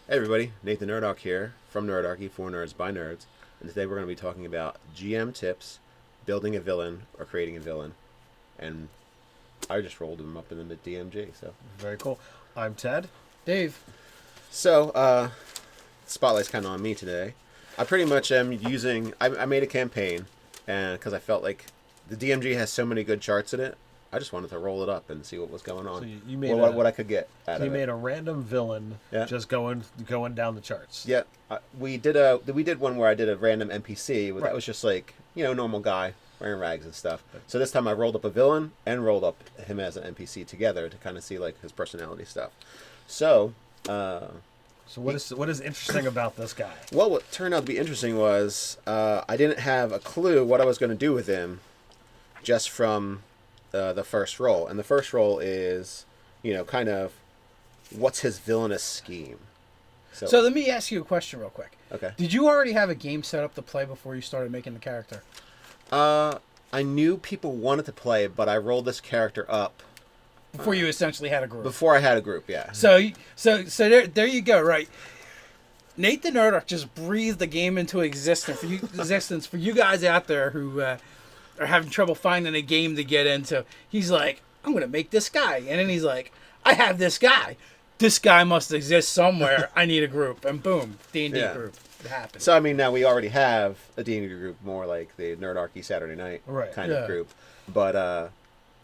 Hey everybody, Nathan Nerdarch here from Nerdarchy, for nerds by nerds, and today we're going to be talking about GM tips, building a villain or creating a villain, and I just rolled them up in the DMG. So Very cool. I'm Ted. Dave. so spotlight's kind of on me today. I pretty much am using. I made a campaign, and because I felt like the DMG has so many good charts in it, I just wanted to roll it up and see what was going on. So you made what I could get out you of made it. a random villain just going down the charts. Yeah, we did one where I did a random NPC. That was just like normal guy wearing rags and stuff. So this time I rolled up a villain and rolled up him as an NPC together to kind of see like his personality stuff. So. So what is interesting about this guy? Well, what turned out to be interesting was I didn't have a clue what I was going to do with him, just from the first roll. And the first roll is, kind of what's his villainous scheme. So let me ask you a question real quick. Okay. Did you already have a game set up to play before you started making the character? I knew people wanted to play, but I rolled this character up Before you essentially had a group? before I had a group. Yeah. So there you go, right? Nate the Nerdarch just breathed the game into existence for you guys out there who are having trouble finding a game to get into. He's like, I'm going to make this guy. And then he's like, I have this guy. This guy must exist somewhere. I need a group. And boom, D&D group. It happened. So, I mean, now we already have a D&D group, more like the Nerdarchy Saturday Night kind of group. But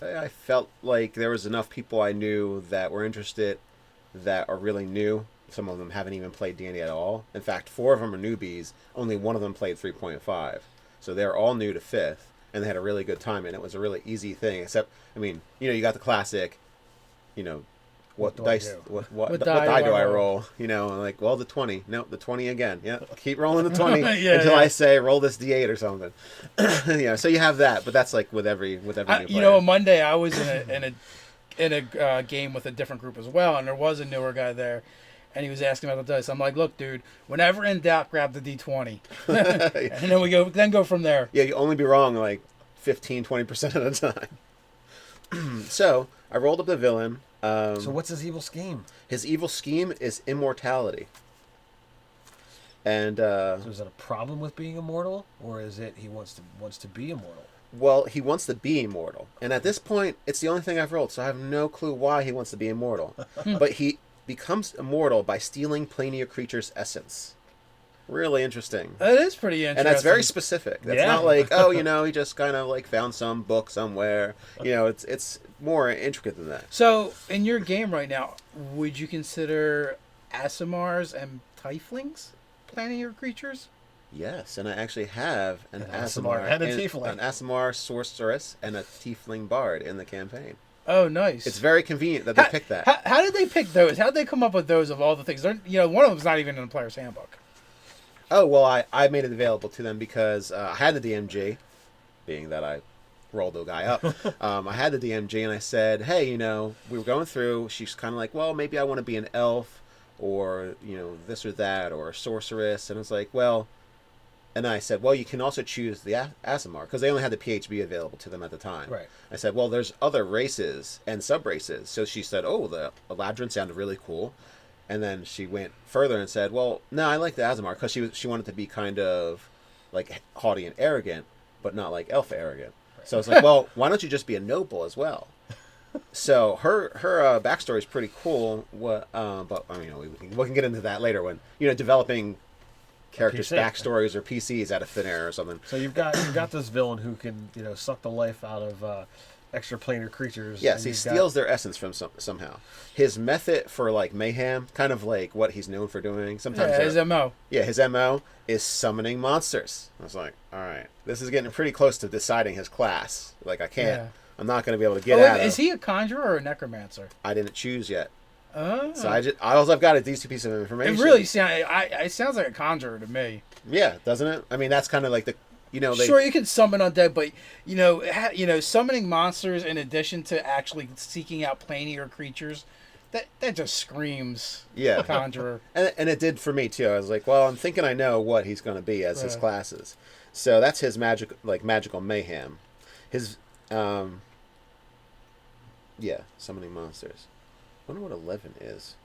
I felt like there was enough people I knew that were interested that are really new. Some of them haven't even played D&D at all. In fact, 4 of them are newbies. Only one of them played 3.5. So they're all new to 5th, and they had a really good time, and it was a really easy thing. Except, I mean, you got the classic, what dice, what die do I roll? Like, well, the 20. No, the 20 again. Yeah, keep rolling the 20 until I say roll this D8 or something. So you have that, but that's like with every new player. Monday I was in a game with a different group as well, and there was a newer guy there, and he was asking about the dice. I'm like, look, dude, whenever in doubt, grab the D20, and then go from there. Yeah, you only be wrong like 15-20% of the time. So I rolled up the villain. So what's his evil scheme? His evil scheme is immortality. And so is it a problem with being immortal, or is it he wants to be immortal? Well, he wants to be immortal, and at this point, it's the only thing I've rolled, so I have no clue why he wants to be immortal. But he becomes immortal by stealing planar creatures' essence. Really interesting. That is pretty interesting. And that's very specific. That's not like, he just kind of like found some book somewhere. It's more intricate than that. So, in your game right now, would you consider Aasimars and Tieflings planar creatures? Yes, and I actually have an Aasimar and a Tiefling. An Aasimar sorceress and a Tiefling bard in the campaign. Oh, nice. It's very convenient that they picked that. How did they pick those? How did they come up with those of all the things? One of them's not even in the player's handbook. Oh, well, I made it available to them because I had the DMG, being that I rolled the guy up. I had the DMG, and I said, hey, we were going through. She's kind of like, well, maybe I want to be an elf or, this or that, or a sorceress. And I was like, well, and I said, well, you can also choose the Aasimar, because they only had the PHB available to them at the time. Right. I said, well, there's other races and sub-races. So she said, oh, the Eladrin sounded really cool. And then she went further and said, well, no, I like the Aasimar, because she wanted to be kind of like haughty and arrogant, but not like elf arrogant. Right. So I was like, well, why don't you just be a noble as well? So her backstory is pretty cool. But I mean, we can get into that later when developing characters' backstories or PCs out of thin air or something. So you've got this villain who can suck the life out of extra planar creatures. Yes, he steals their essence from somehow. His method for like mayhem, kind of like what he's known for doing. Sometimes his MO. Yeah, his MO is summoning monsters. I was like, all right, this is getting pretty close to deciding his class. Like I can't. Yeah. I'm not going to be able to get out of. Is he a conjurer or a necromancer? I didn't choose yet. Oh. So all I've got is these 2 pieces of information. It really sounds like a conjurer to me. Yeah, doesn't it? I mean, that's kind of like the. Sure, you can summon undead, but summoning monsters in addition to actually seeking out planar creatures, that just screams conjurer. And it did for me too. I was like, well, I'm thinking I know what he's going to be as his classes. So that's his magical mayhem. His summoning monsters. I wonder what 11 is.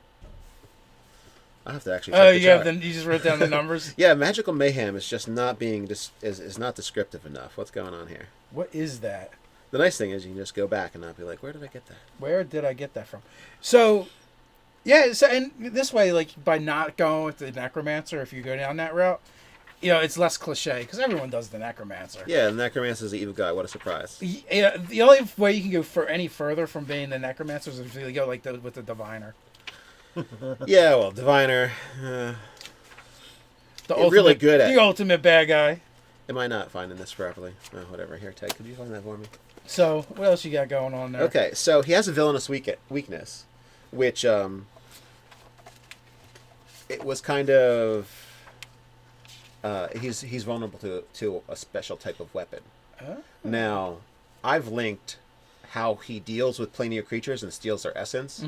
I have to actually check the chart. You just wrote down the numbers? Yeah, magical mayhem is just not being is not descriptive enough. What's going on here? What is that? The nice thing is you can just go back and not be like, where did I get that? Where did I get that from? So, yeah, so, and this way, like, by not going with the necromancer, if you go down that route, it's less cliche, because everyone does the necromancer. Yeah, the necromancer's the evil guy. What a surprise. Yeah, the only way you can go any further from being the necromancer is if you go with the diviner. Yeah, well, diviner, Really good at the ultimate bad guy. Am I not finding this properly? Oh, whatever. Here, Ted, could you find that for me? So, what else you got going on there? Okay, so he has a villainous weakness, which it was kind of he's vulnerable to a special type of weapon. Oh. Now, I've linked how he deals with planar creatures and steals their essence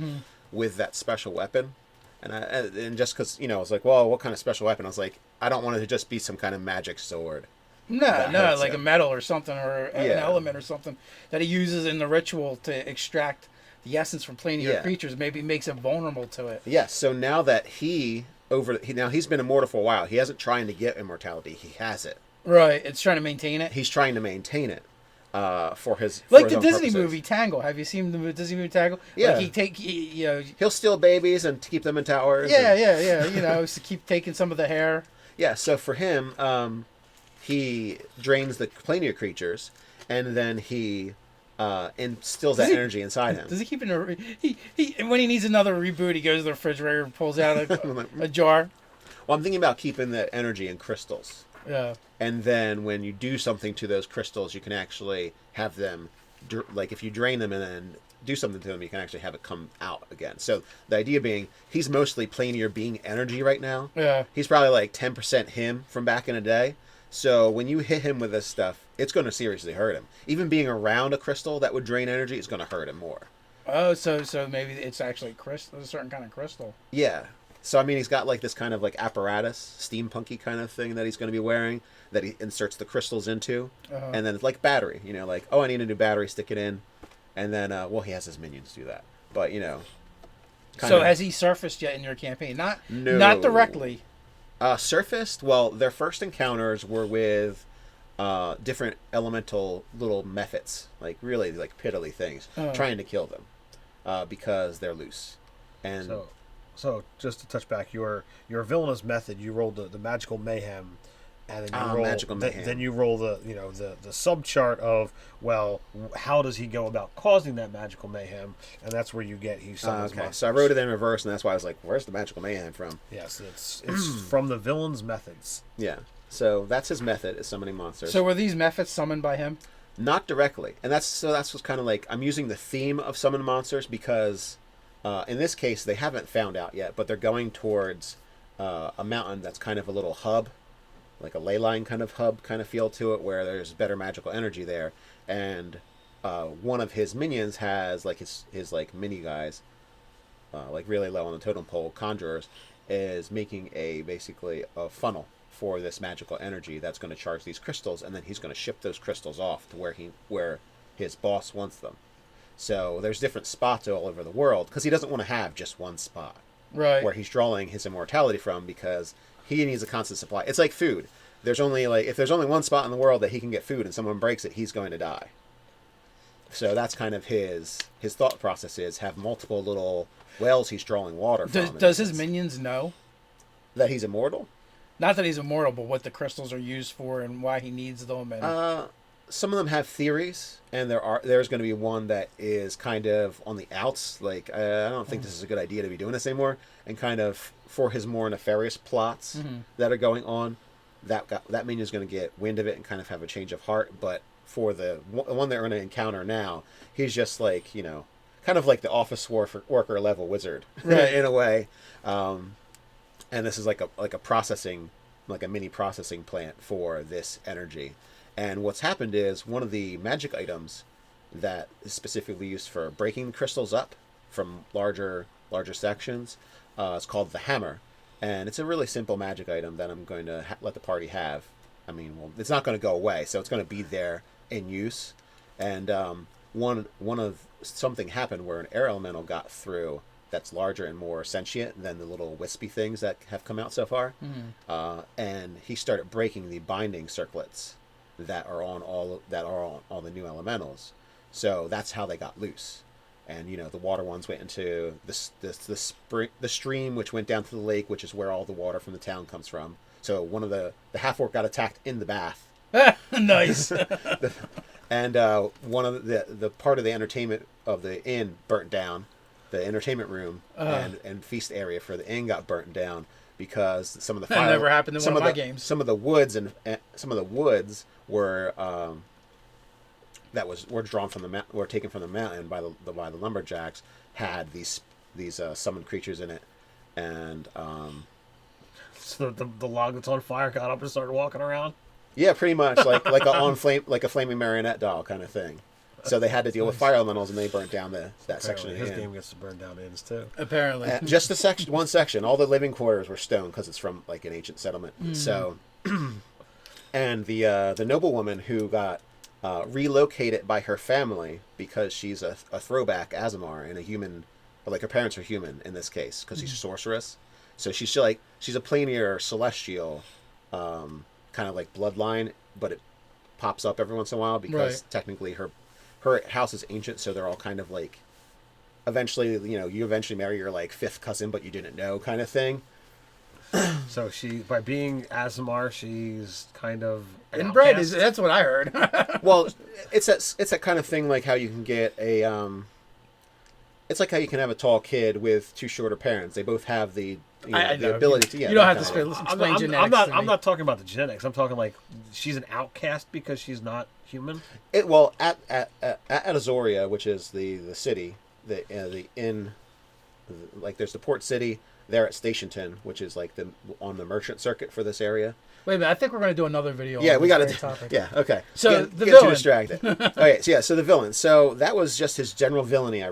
with that special weapon. And just because, I was like, well, what kind of special weapon? I was like, I don't want it to just be some kind of magic sword. No, like a metal or something, or an element or something that he uses in the ritual to extract the essence from planar creatures. Maybe makes him vulnerable to it. Yes, so now that he's been immortal for a while. He hasn't trying to get immortality. He has it. Right, it's trying to maintain it. He's trying to maintain it. For his the Disney movie Tangle. Have you seen the Disney movie Tangle? Yeah. Like he'll steal babies and keep them in towers. Yeah. To keep taking some of the hair. Yeah. So for him, he drains the planar creatures, and then he instills that energy inside him. Does he keep it? He when he needs another reboot, he goes to the refrigerator and pulls out a jar. Well, I'm thinking about keeping the energy in crystals. Yeah. And then when you do something to those crystals, you can actually have them, like if you drain them and then do something to them, you can actually have it come out again. So the idea being, he's mostly planar being energy right now. Yeah. He's probably like 10% him from back in the day. So when you hit him with this stuff, it's going to seriously hurt him. Even being around a crystal that would drain energy is going to hurt him more. Oh, so maybe it's actually a certain kind of crystal. Yeah. So, I mean, he's got like this kind of like apparatus, steampunky kind of thing that he's going to be wearing that he inserts the crystals into. Uh-huh. And then it's like battery, like, oh, I need a new battery, stick it in. And then, he has his minions do that. But, So has he surfaced yet in your campaign? Not directly. Surfaced? Well, their first encounters were with different elemental little mephits, like really like piddly things, trying to kill them because they're loose. And So just to touch back, your villainous method, you rolled the magical mayhem, and then you roll magical mayhem. Then you roll the sub chart of, well, how does he go about causing that magical mayhem, and that's where you get he summons monsters. So I wrote it in reverse, and that's why I was like, where's the magical mayhem from? Yes, it's from the villain's methods. Yeah. So that's his method, is summoning monsters. So were these methods summoned by him? Not directly, and that's what's kind of like, I'm using the theme of summon monsters because. In this case, they haven't found out yet, but they're going towards a mountain that's kind of a little hub, like a ley line kind of hub kind of feel to it, where there's better magical energy there. And one of his minions has like his like mini guys, like really low on the totem pole, conjurers, is making basically a funnel for this magical energy that's going to charge these crystals, and then he's going to ship those crystals off to where his boss wants them. So there's different spots all over the world because he doesn't want to have just one spot, right? Where he's drawing his immortality from, because he needs a constant supply. It's like food. There's only if there's only one spot in the world that he can get food and someone breaks it, he's going to die. So that's kind of his thought process is have multiple little wells he's drawing water from. Does his minions know that he's immortal? Not that he's immortal, but what the crystals are used for and why he needs them. And some of them have theories, and there's going to be one that is kind of on the outs. Like, I don't think this is a good idea to be doing this anymore. And kind of for his more nefarious plots that are going on, that minion's going to get wind of it and kind of have a change of heart. But for the one they're going to encounter now, he's just like, kind of like the office worker level wizard, right. In a way. And this is like a processing, like a mini processing plant for this energy. And what's happened is one of the magic items that is specifically used for breaking the crystals up from larger sections is called the hammer. And it's a really simple magic item that I'm going to let the party have. I mean, well, it's not going to go away, so it's going to be there in use. And one of something happened where an air elemental got through that's larger and more sentient than the little wispy things that have come out so far. And he started breaking the binding circlets that are on all the new elementals. So that's how they got loose. And the water ones went into the stream, which went down to the lake, which is where all the water from the town comes from. So one of the half orc got attacked in the bath. Nice. And one of the part of the entertainment of the inn burnt down. The entertainment room and feast area for the inn got burnt down because some of the fire. That never happened in one of my games. Some of the woods were were drawn from were taken from the mountain by the lumberjacks, had these summoned creatures in it, and so the log that's on fire got up and started walking around. Yeah, pretty much like a flaming marionette doll kind of thing. So they had to deal with fire elementals, and they burnt down that section of the inn. His game gets to burn down inns too. Apparently, just one section. All the living quarters were stone because it's from like an ancient settlement. So, and the noblewoman who got relocated by her family because she's a throwback Azamar and a human, like her parents are human in this case because she's a sorceress. So she's a planar celestial, kind of like bloodline, but it pops up every once in a while because technically her house is ancient, so they're all kind of like eventually you eventually marry your like fifth cousin but you didn't know kind of thing. So she, by being Azamar, she's kind of inbred. That's what I heard. Well, it's that kind of thing like how you can get a it's like how you can have a tall kid with two shorter parents. They both have the the ability to. Yeah, you don't have to explain genetics. I'm not talking about the genetics. I'm talking like she's an outcast because she's not human. At Azoria, which is the city, the inn, like there's the port city. They're at Stationton, which is like on the merchant circuit for this area. Wait a minute, I think we're going to do another video. Yeah, we got to. Yeah, okay. So the villain. Too distracted. Okay, so the villain. So that was just his general villainy I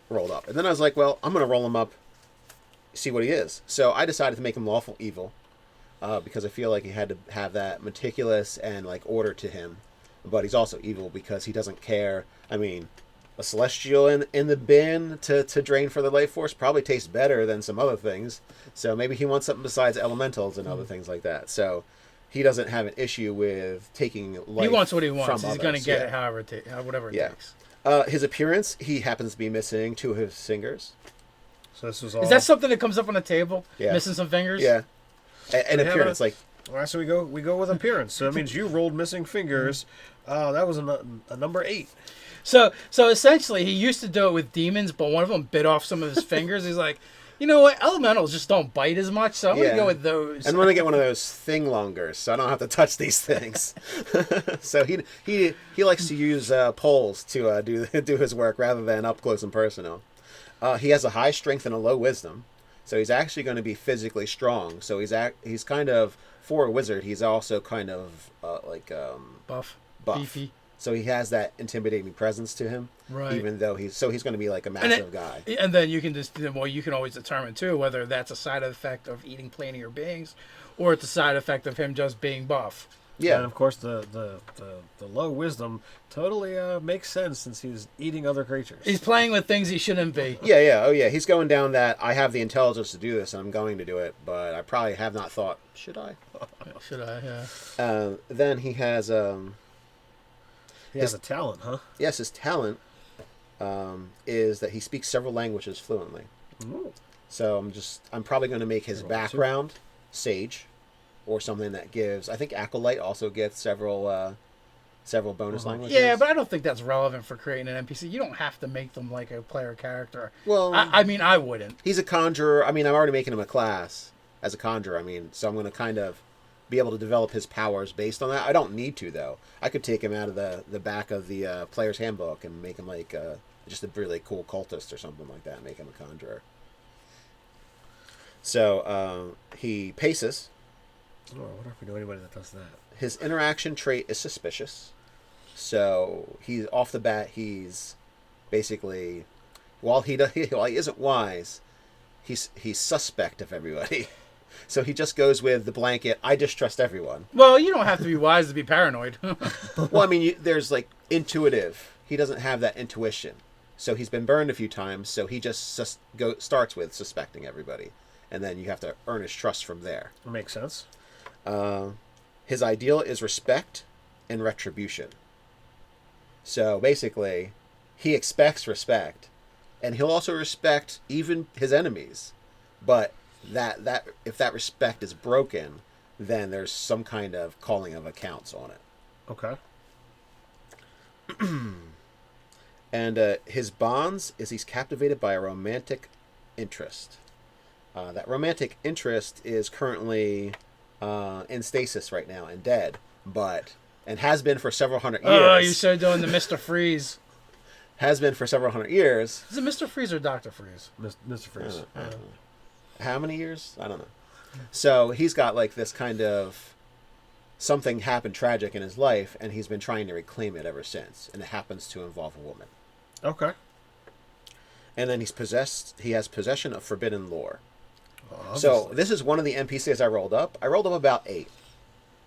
rolled up, and then I was like, well, I'm going to roll him up, see what he is. So I decided to make him lawful evil, because I feel like he had to have that meticulous and like order to him, but he's also evil because he doesn't care. I mean, a celestial in the bin to drain for the life force probably tastes better than some other things. So maybe he wants something besides elementals and other things like that. So he doesn't have an issue with taking life. He wants what he wants. He's going to get it whatever it takes. His appearance, he happens to be missing two of his fingers. So this was all. Is that something that comes up on the table? Yeah. Missing some fingers? Yeah. And appearance, like. All right, so we go with appearance. So that means you rolled missing fingers. That was a number 8. So essentially, he used to do it with demons, but one of them bit off some of his fingers. He's like, you know what? Elementals just don't bite as much, so I'm going to go with those. And I'm going to get one of those thing longers, so I don't have to touch these things. So he likes to use poles to do his work rather than up close and personal. He has a high strength and a low wisdom, so he's actually going to be physically strong. So he's kind of, for a wizard, he's also kind of buff, beefy. So he has that intimidating presence to him, right? Even though he's going to be like a massive guy. And then you can you can always determine too whether that's a side effect of eating planar beings, or it's a side effect of him just being buff. Yeah, and of course the low wisdom totally makes sense since he's eating other creatures. He's playing with things he shouldn't be. Yeah, oh yeah. He's going down that I have the intelligence to do this and I'm going to do it, but I probably have not thought, should I? Should I? Yeah. Then he has He has a talent, huh? Yes, his talent is that he speaks several languages fluently. Ooh. So I'm probably going to make his background sage, or something that gives. I think acolyte also gets several bonus languages. Yeah, but I don't think that's relevant for creating an NPC. You don't have to make them like a player character. Well, I mean, I wouldn't. He's a conjurer. I mean, I'm already making him a class as a conjurer. I mean, so I'm going to kind of be able to develop his powers based on that. I don't need to, though. I could take him out of the back of the player's handbook and make him like just a really cool cultist or something like that and make him a conjurer. So he paces. Oh, I wonder if we know anybody that does that. His interaction trait is suspicious. So he's off the bat. He's basically, while he isn't wise, he's suspect of everybody. So he just goes with the blanket, I distrust everyone. Well, you don't have to be wise to be paranoid. Well, I mean, there's like intuitive. He doesn't have that intuition. So he's been burned a few times, so he just starts with suspecting everybody. And then you have to earn his trust from there. Makes sense. His ideal is respect and retribution. So basically, he expects respect, and he'll also respect even his enemies. But that if that respect is broken, then there's some kind of calling of accounts on it. Okay. And his bonds is he's captivated by a romantic interest. That romantic interest is currently in stasis right now and dead, and has been for several hundred years. Oh, you're so doing the Mr. Freeze. Has been for several hundred years. Is it Mr. Freeze or Dr. Freeze? Mr. Freeze. I don't know. How many years? I don't know. So he's got like this kind of something happened tragic in his life, and he's been trying to reclaim it ever since. And it happens to involve a woman. Okay. And then he has possession of forbidden lore. Oh, so this is one of the NPCs I rolled up. I rolled up about 8.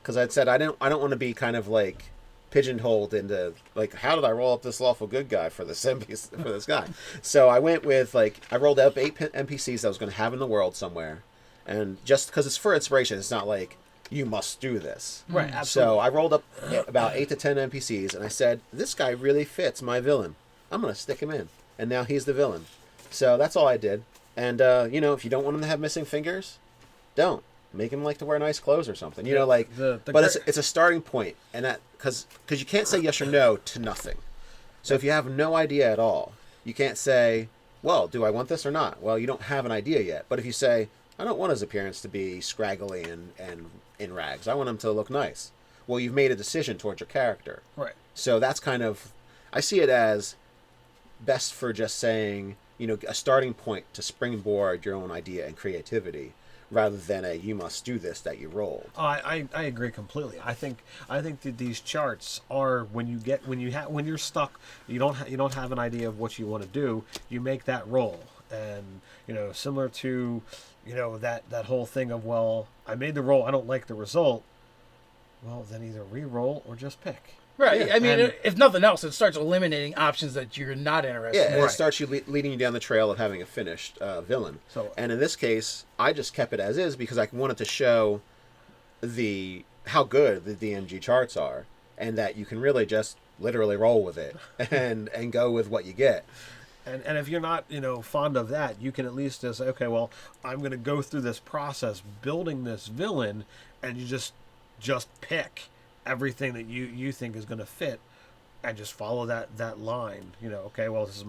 Because I'd said I don't want to be kind of like pigeonholed into like, how did I roll up this lawful good guy for this NPC, for this guy? So I went with I rolled up 8 NPCs that I was going to have in the world somewhere. And just because it's for inspiration, it's not like you must do this. Right, absolutely. So I rolled up about 8 to 10 NPCs, and I said, this guy really fits my villain. I'm going to stick him in. And now he's the villain. So that's all I did. And, if you don't want him to have missing fingers, don't. Make him like to wear nice clothes or something. But it's a starting point. And that, because you can't say yes or no to nothing. So if you have no idea at all, you can't say, well, do I want this or not? Well, you don't have an idea yet. But if you say, I don't want his appearance to be scraggly and in rags. I want him to look nice. Well, you've made a decision towards your character. Right. So that's kind of, I see it as best for just saying, a starting point to springboard your own idea and creativity, rather than a you must do this that you rolled. I agree completely. I think that these charts are when you're stuck, you don't have an idea of what you want to do, you make that roll. And similar to that whole thing of, well, I made the roll, I don't like the result. Well, then either re-roll or just pick. Right. Yeah. I mean, if nothing else, it starts eliminating options that you're not interested in. Yeah, and it starts leading you down the trail of having a finished villain. And in this case, I just kept it as is because I wanted to show how good the DMG charts are, and that you can really just literally roll with it and go with what you get. And if you're not, fond of that, you can at least just say, okay, well, I'm going to go through this process building this villain, and you just pick everything that you think is going to fit, and just follow that line. Okay, well, this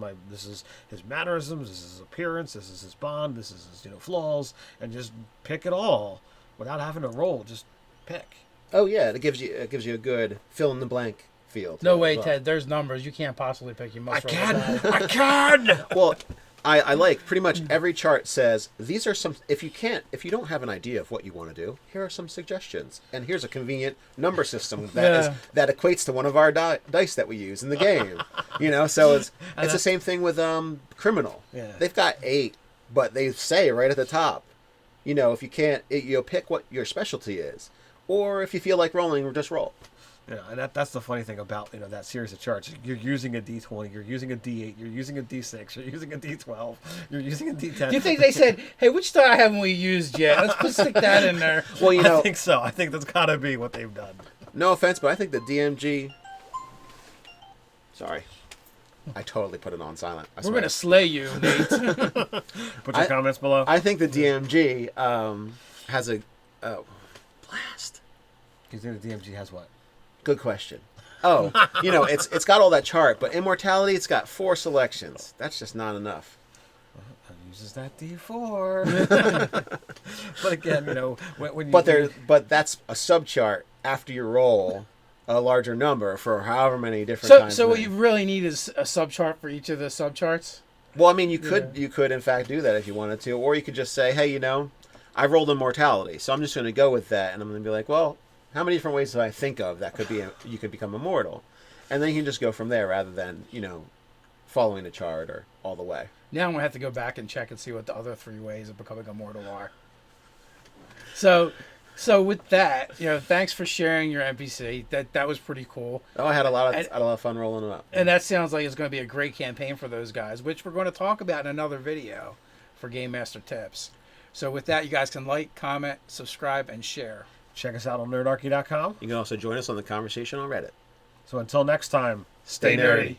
is his mannerisms, this is his appearance, this is his bond, this is his flaws, and just pick it all without having to roll. Just pick. Oh yeah, it gives you a good fill in the blank feel. No way, Ted. There's numbers you can't possibly pick. You must. I can. Well, I like pretty much every chart says these are some. If you don't have an idea of what you want to do, here are some suggestions, and here's a convenient number system that equates to one of our dice that we use in the game. So it's the same thing with Criminal. Yeah. They've got 8, but they say right at the top, if you can't, pick what your specialty is, or if you feel like rolling, just roll. And that's the funny thing about that series of charts. You're using a D20, you're using a D8, you're using a D6, you're using a D12, you're using a D10. Do you think they said, "Hey, which die haven't we used yet? Let's stick that in there"? Well, I think so. I think that's got to be what they've done. No offense, but I think the DMG. Sorry, I totally put it on silent. We're gonna slay you, Nate. Put your comments below. I think the DMG has a blast. You think the DMG has what? Good question. Oh, it's got all that chart, but immortality, it's got 4 selections. That's just not enough. It uses that D4. But again, when you... But that's a subchart after you roll a larger number for however many different times. So what you really need is a subchart for each of the subcharts? Well, I mean, you could in fact do that if you wanted to, or you could just say, hey, I rolled immortality, so I'm just going to go with that, and I'm going to be like, well, how many different ways do I think of that you could become immortal? And then you can just go from there rather than, following the chart or all the way. Now I'm going to have to go back and check and see what the other 3 ways of becoming immortal are. So, So with that, thanks for sharing your NPC. That was pretty cool. Oh, I had a lot of fun rolling them up. And that sounds like it's going to be a great campaign for those guys, which we're going to talk about in another video for Game Master Tips. So with that, you guys can like, comment, subscribe, and share. Check us out on nerdarchy.com. You can also join us on the conversation on Reddit. So until next time, stay nerdy.